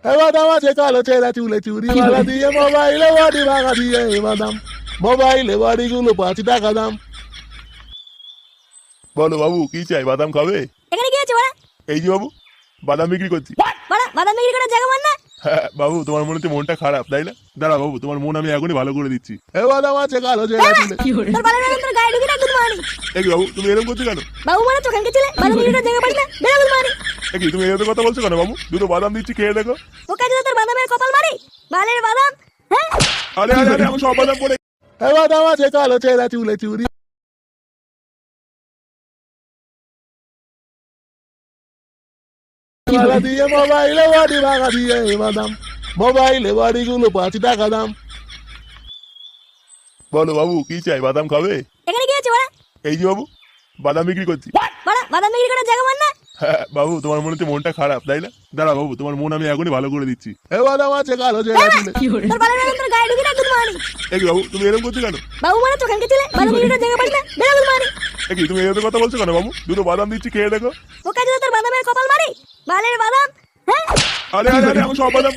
বাদাম আছে কালো ছেঁড়া চুলে চুরি মালা দিয়ে মোবাইলে বাড়ি ভাঙা দিয়ে বাদাম মোবাইলে বাড়িগুলো 5 টাকা দাম। বলো বাবু কি চাই, বাদাম খাবে? এখানে কি আছে বাড়া? এই যে বাবু বাদাম বিক্রি করছি। বাড়া বাদাম বিক্রি করার জায়গা মান না? হ্যাঁ বাবু, তোমার মনে হচ্ছে মনটা খারাপ তাই না? দাঁড়া বাবু, তোমার মন আমি এখনই ভালো করে দিচ্ছি। বাদাম আছে কালো ছেঁড়া চুলে। তোর বালের বাদাম তোর গায়ে ঢুকে না গুদ মারি। এই বাবু তুমি এরকম করছো কেন? বাবু মানে চোখান কে ছিলে বাদাম বিক্রি করার জায়গা পাস না, বেরা গুদ মারি। এই তুমি এরকম কথা বলছো কেন বাবু? দুটো বাদাম দিচ্ছি, খেয়ে দেখো। ও কাজে তোর বাদামের কপাল মারি, বালের বাদাম। হ্যাঁ আরে আরে আরে, আমি সব বাদাম পড়ে। বাদাম আছে কালো ছেঁড়া চুলে চুরি মালা দিয়ে মোবাইলে বাড়ি ভাঙা দিয়ে বাদাম মোবাইলে বাড়িগুলো 5 টাকা দাম। বলো বাবু কি চাই, বাদাম খাবে? এখানে কি আছে বাড়া? এই যে বাবু বাদাম বিক্রি করছি। বাড়া বাদাম বিক্রি করার জায়গা মান না? হ্যাঁ বাবু, তোমার মনে হচ্ছে মনটা খারাপ তাই না? দাঁড়া বাবু, তোমার মন আমি এখনই ভালো করে দিচ্ছি। বাদাম আছে কালো ছেঁড়া চুলে। তোর বালের বাদাম তোর গায়ে ঢুকে না গুদ মারি। এই বাবু তুমি এরকম করছো কেন? বাবু মানে চোখান কে ছিলে বাদাম বিক্রি করার জায়গা পাস না, বেরা গুদ মারি। এই তুমি এরকম কথা বলছো কেন বাবু? দুটো বাদাম দিচ্ছি, খেয়ে দেখো। ও কাজে তোর বাদামের কপাল মারি, বালের বাদাম। হ্যাঁ আরে আরে আরে, আমি সব বাদাম